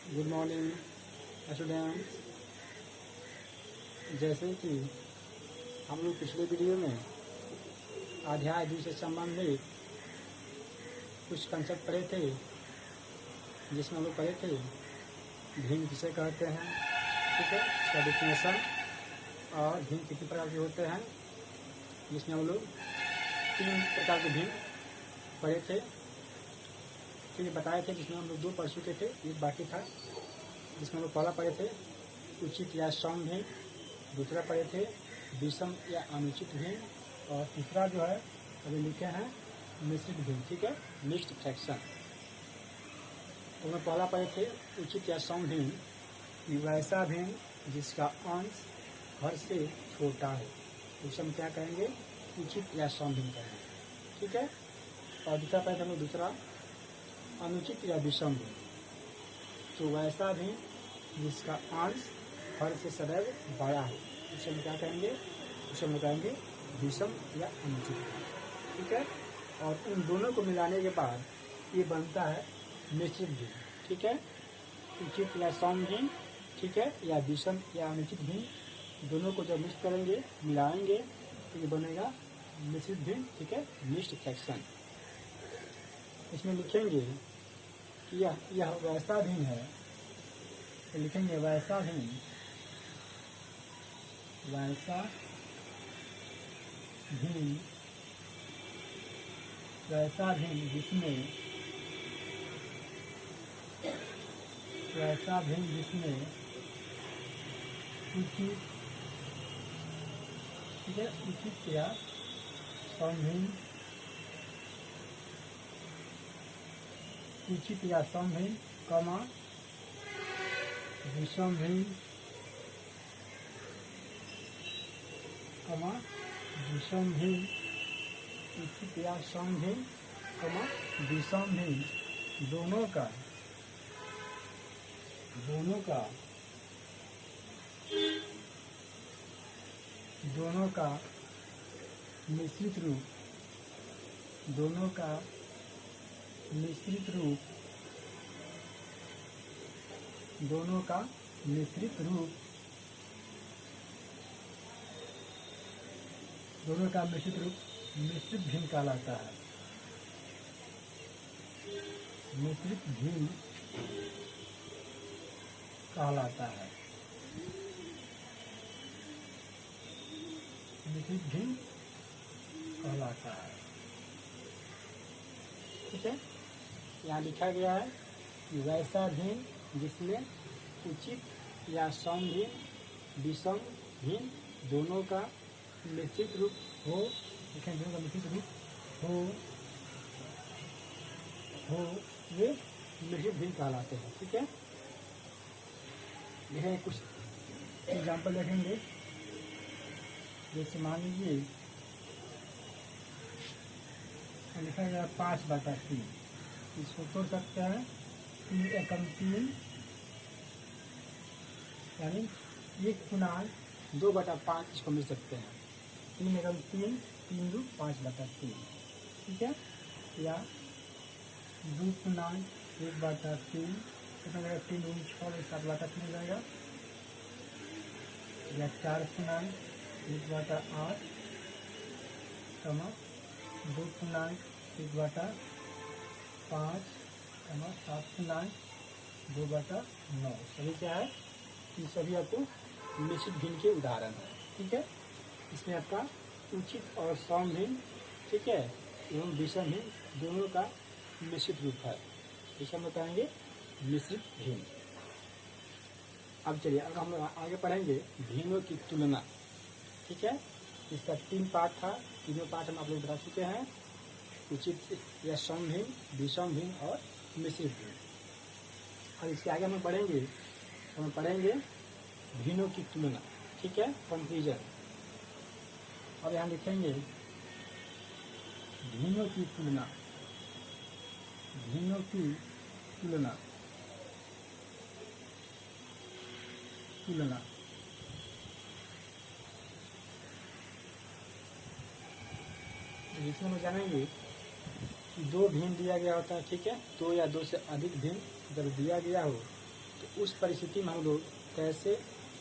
Good morning students. जैसे कि हम लोग पिछले वीडियो में अध्याय 2 से संबंधित कुछ कंसेप्ट पढ़े थे, जिसमें हम लोग पढ़े थे भिन्न किसे कहते हैं, ठीक है, इसका डिफिनेशन और भिन्न कितने प्रकार के होते हैं, जिसमें हम लोग 3 प्रकार के भिन्न पढ़े थे, ठीक है, बताए थे, जिसमें हम लोग 2 पढ़ चुके थे, एक बाकी था, जिसमें हम लोग पहला पढ़े थे उचित या सम भिन्न, दूसरा पढ़े थे विषम या अनुचित भिन्न, और तीसरा जो है अभी लिखे हैं मिश्रित भिन्न, ठीक है, मिक्स्ड फ्रैक्शन। तो मैं पहला पढ़े थे उचित या सम भिन्न, वैसा भिन्न जिसका अंश हर से छोटा है, उसे हम क्या कहेंगे, उचित या सम भिन्न कहेंगे, ठीक है। और दूसरा पढ़े थे हम लोग दूसरा अनुचित या विषम भिन्न, तो वैसा भिन्न जिसका अंश हर से सदैव बड़ा है, उसे हम क्या कहेंगे, उसे हम कहेंगे विषम या अनुचित, ठीक है। और इन दोनों को मिलाने के बाद ये बनता है मिश्रित भिन्न, ठीक है, उचित या सम भिन्न, ठीक है, या विषम या अनुचित भिन्न, दोनों को जब मिक्स करेंगे, मिलाएंगे, तो ये बनेगा मिश्रित भिन्न, ठीक है, मिक्स्ड फ्रैक्शन। इसमें लिखेंगे कि यह वैसा भिन्न है, तो लिखेंगे वैसा भिन्न, वैसा भिन्न, वैसा भिन्न जिसमें, वैसा भिन्न जिसमें उचित, ठीक है, उचित या सम भिन्न, उचित या सम भिन्न, कमा विषम भिन्न, कमा विषम भिन्न, उचित या सम भिन्न, कमा विषम भिन्न, दोनों का मिश्रित रूप, दोनों का मिश्रित रूप, दोनों का मिश्रित रूप, दोनों का मिश्रित रूप मिश्रित भिन्न कहलाता है, मिश्रित भिन्न कहलाता है, मिश्रित भिन्न कहलाता है, ठीक है। यहाँ लिखा गया है कि वैसा भिन्न जिसमें उचित या सम भिन्न, विषम भिन्न, दोनों का मिश्रित रूप हो, लिखें, दोनों का मिश्रित रूप हो वे मिश्रित भिन्न कहलाते हैं, ठीक है। यह कुछ एग्जाम्पल देखेंगे, जैसे मान लीजिए लिखा गया 5/3, इसको तोड़ सकते हैं 3 एकम 3, यानी 1/2/5, इसको मिल सकते हैं 3 एकम 3, 3 2 5/3, ठीक है, या 2/1/3, कितना जाएगा, 3 2 6 7/3 मिल जाएगा, या 4/1/8, कमा 2/1/5, कमा 7/2/9, सभी क्या है, ये सभी आपको मिश्रित भिन्न के उदाहरण है, ठीक है। इसमें आपका उचित और सम भिन्न, ठीक है, एवं विषम भिन्न, दोनों का मिश्रित रूप है, इसे हम बताएंगे मिश्रित भिन्न। अब चलिए, अब हम आगे पढ़ेंगे भिन्नों की तुलना, ठीक है। इसका 3 पार्ट था, तीनों पार्ट हम आप लोग बता चुके हैं, उचित या सम भिन्न, विषम भिन्न और मिश्रित भिन्न। और इसके आगे हम पढ़ेंगे भिन्नों की तुलना, ठीक है, कंपैरिजन। और यहाँ लिखेंगे भिन्नों की तुलना, भिन्नों की तुलना, तुलना, इसमें हम जानेंगे कि 2 भिन्न दिया गया होता है, ठीक है, 2 या 2 से अधिक भिन्न जब दिया गया हो तो उस परिस्थिति में हम लोग कैसे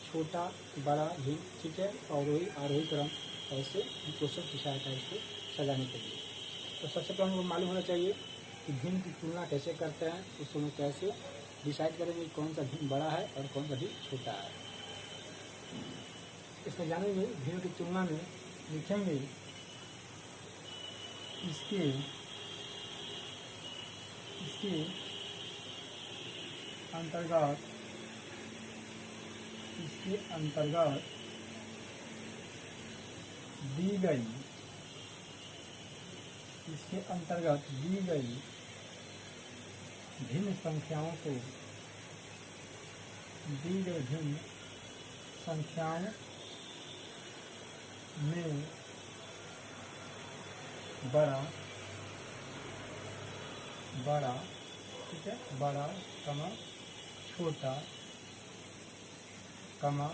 छोटा बड़ा भिन्न, ठीक है, अवरोही आरोही क्रम ऐसे क्वेश्चन पूछा जाता है इसको सजाने के लिए। तो सबसे पहले हमको मालूम होना चाहिए कि भिन्न की तुलना कैसे करते हैं, उसको हम कैसे डिसाइड करेंगे कौन सा भिन्न बड़ा है और कौन सा भिन्न छोटा है। इसमें जानेंगे भिन्न की तुलना में लिखेंगे इसके अंतर्गत दी गई भिन्न संख्याओं में बड़ा, ठीक है, बड़ा कमा छोटा कमा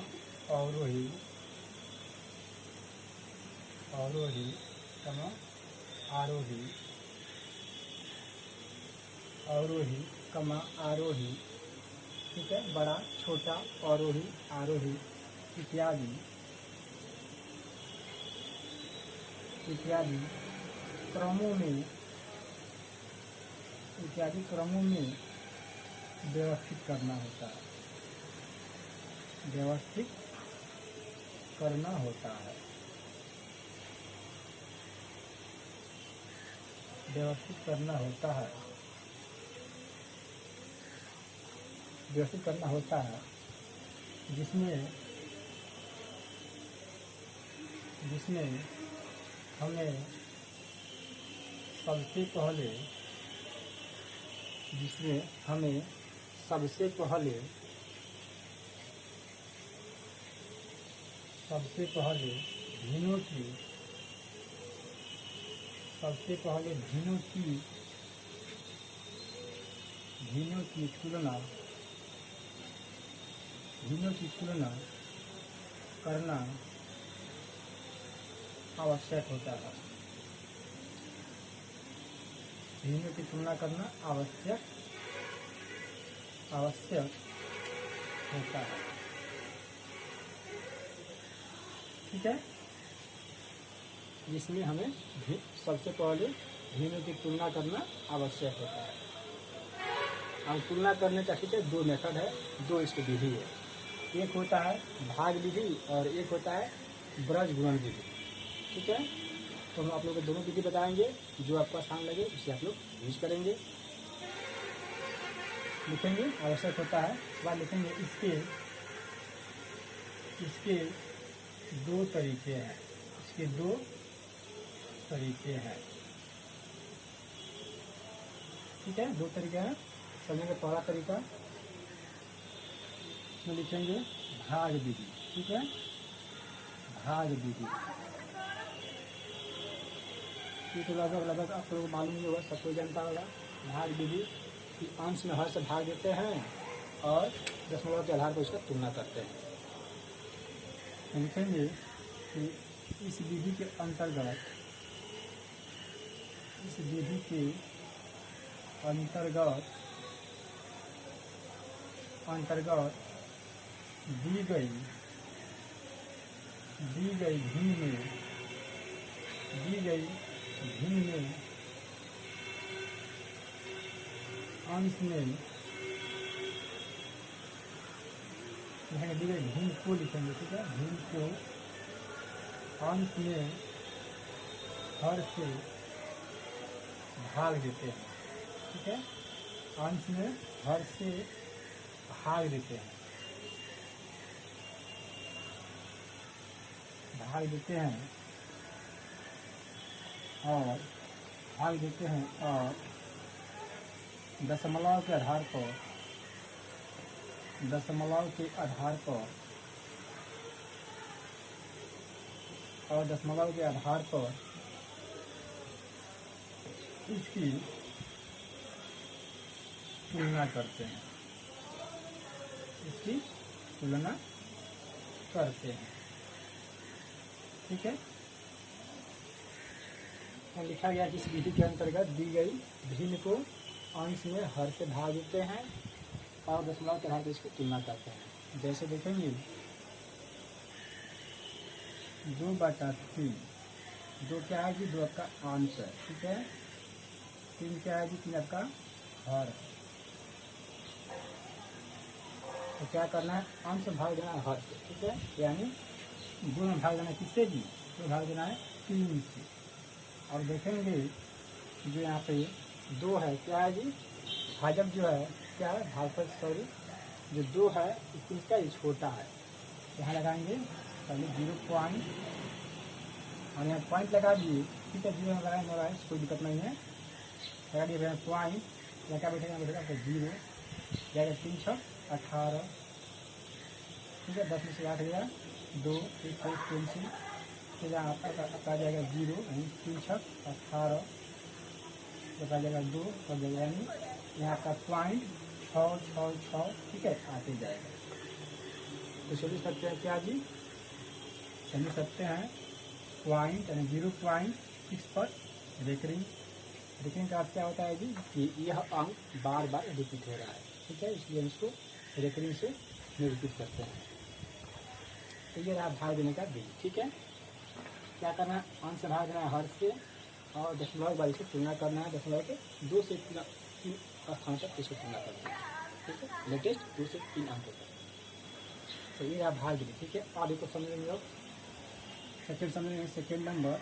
अवरोही कमा आरोही कमा आरोही, ठीक है, बड़ा छोटा अवरोही आरोही इत्यादि क्रमों में व्यवस्थित करना होता है। व्यवस्थित करना होता है। व्यवस्थित करना होता है जिसमें हमें सबसे पहले भिन्नों की तुलना करना आवश्यक होता है। भिन्नों की तुलना करना आवश्यक होता है, ठीक है, जिसमें हमें सबसे पहले भिन्नों की तुलना करना आवश्यक होता है। हम तुलना करने का, ठीक है, दो मेथड है, दो इसकी विधि है। एक होता है भाग विधि और एक होता है ब्रज गुणन विधि, ठीक है। तो हम आप लोग को दोनों विधि बताएंगे, जो आपको आसान लगे उसे आप लोग यूज करेंगे। लिखेंगे आवश्यक होता है, वह लिखेंगे इसके दो तरीके हैं। ठीक है, दो तरीके हैं। समझेंगे पहला तरीका, इसमें लिखेंगे भाग विधि, ठीक है, भाग विधि। ये तो लगभग आप लोगों को मालूम ही होगा, सबको जानता होगा। भाग विधि कि अंश में हर से भाग देते हैं और दशमलव के आधार पर उसका तुलना करते हैं। लिखेंगे कि इस विधि के अंतर्गत दी गई भिन्न में अंश में दी गई भिन्न को लिखेंगे, ठीक है, भिन्न को अंश में हर से भाग देते हैं, ठीक है, अंश में हर से भाग देते हैं, और दशमलव के आधार पर इसकी तुलना करते हैं। ठीक है, तो लिखा गया जिस विधि के अंतर्गत दी गई भिन्न को अंश में हर से भाग देते हैं और दशमलव के आधार पर इसकी तुलना करते हैं। जैसे देखेंगे 2/3, 2 क्या है जी, 2 आपका अंश है, ठीक है। 3 क्या है जी, 3 आपका हर। तो क्या करना है, अंश भाग देना है हर से, ठीक है, यानी गुण भाग देना है किससे जी, तो भाग देना है 3 से। और देखेंगे जो यहाँ पे 2 है, क्या है जी, भाजक जो है क्या है, भागफल सॉरी जो 2 है इसका ये छोटा है। यहाँ लगाएंगे पहले 0 पॉइंट और यहाँ पॉइंट लगा दिए, ठीक है, 0 लगाए ना लगाए कोई दिक्कत नहीं है, लगा दिए भैया पॉइंट, यहाँ क्या बैठेगा, बैठेगा तो 0 जाएगा, 3 6 18, ठीक है, 10 में से 8 गया 2 1 पेंसिल, फिर आपका जाएगा 0 यानी 3 6 18, तो आ जाएगा 2 कर जाएगा, यानी यहाँ का पॉइंट 6 6 6, ठीक है, आते जाएगा। तो चलिए सकते हैं क्या जी, चलिए सकते हैं पॉइंट यानी 0.6 पर रेकरिंग। रेकरिंग का अर्थ क्या होता है जी, कि यह अंक बार बार रिपीट हो रहा है, ठीक है, इसलिए हम इसको रेकरिंग से निरूपित करते हैं। तो ये रहा भाग देने का विधि, ठीक है। क्या करना है, अंश भाग देना है हर से और दशमलव वाली से तुलना करना है, दशमलव के 2 से 3 स्थान तक इसको तुलना करना है, ठीक है, लेटेस्ट 2 से 3 अंकों तक। तो ये रहा भाग विधि, ठीक है। आगे को समझेंगे लोग, सेकेंड समझेंगे, सेकेंड नंबर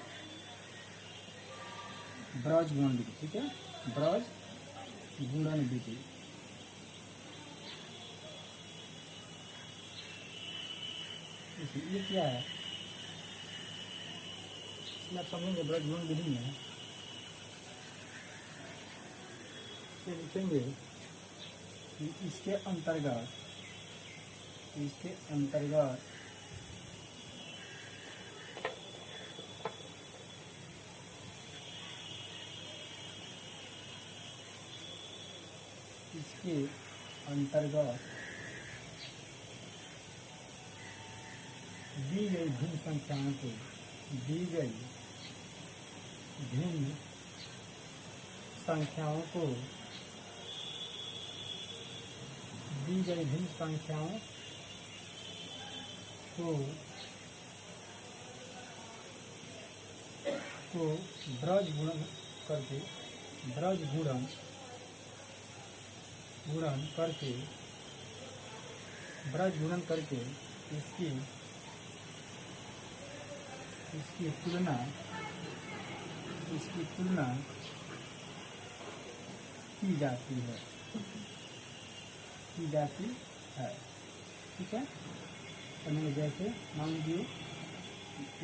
ब्रज गुणन विधि, ठीक है, ब्रज गुणन विधि। ये क्या है, इसमें आप समझेंगे ब्रज गुणन विधि में लिखेंगे कि इसके अंतर्गत दी गई भिन्न संख्याओं को दी गई भिन्न संख्याओं को ब्रज गुणन करके इसकी तुलना की जाती है, ठीक है। तो मैंने जैसे मान लीजिए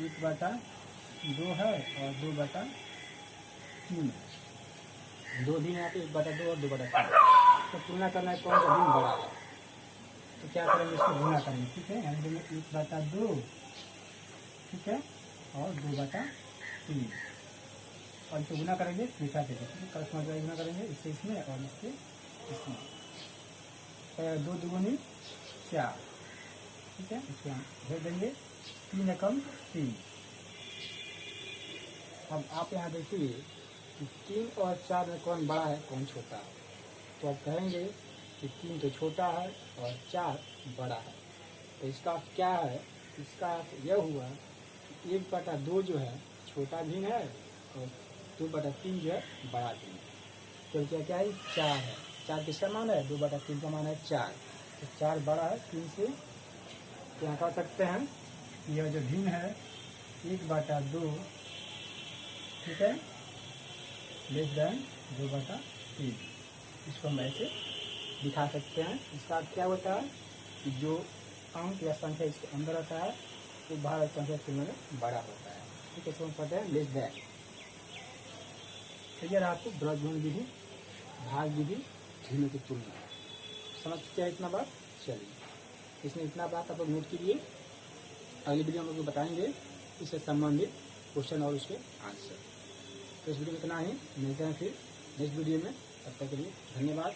1/2 है और 2/3, 2 दिन यहाँ पे 1/2 और 2/3, तो तुलना करना है कौन सा दिन बड़ा है, तो क्या करेंगे, इसको गुना करेंगे, ठीक है, यानी देंगे 1/2, ठीक है, और 2/3 और इसको गुना करेंगे लिखा देंगे, ठीक है, करस्पॉन्ड गुना करेंगे इससे इसमें और इससे इसमें, 2 दूनी 4, ठीक है, इसको हम भेज देंगे 3 एकम 3। अब आप यहाँ देखिए कि 3 और 4 में कौन बड़ा है कौन छोटा है, तो आप कहेंगे कि 3 तो छोटा है और 4 बड़ा है। तो इसका अर्थ क्या है, इसका अर्थ यह हुआ 1/2 जो है छोटा भिन्न है और 2/3 जो है बड़ा भिन्न है। तो क्या है, 4 है, 4 किसका मान है, 2/3 का मान है 4, तो 4 बड़ा है 3 से। तो यहाँ कह सकते हैं यह जो भिन्न है 1/2, ठीक है, लेस देन 2/3, इसको हम ऐसे दिखा सकते हैं। इसका क्या होता है कि जो अंक या संख्या इसके अंदर रहता है तो बाहर संख्या तुलना में बड़ा होता है, ठीक है, इसको हम कहते हैं लेस देन। तो यह आपको ब्रज गुणन विधि, भाग विधि, भिन्नों की तुलना समझ क्या इतना बात। चलिए इसमें इतना बात आप लोग नोट कीजिए, अगली वीडियो हम लोग बताएंगे इससे संबंधित क्वेश्चन और उसके आंसर। तो इस वीडियो में इतना ही, मिलते हैं फिर नेक्स्ट वीडियो में, तब तक के लिए धन्यवाद।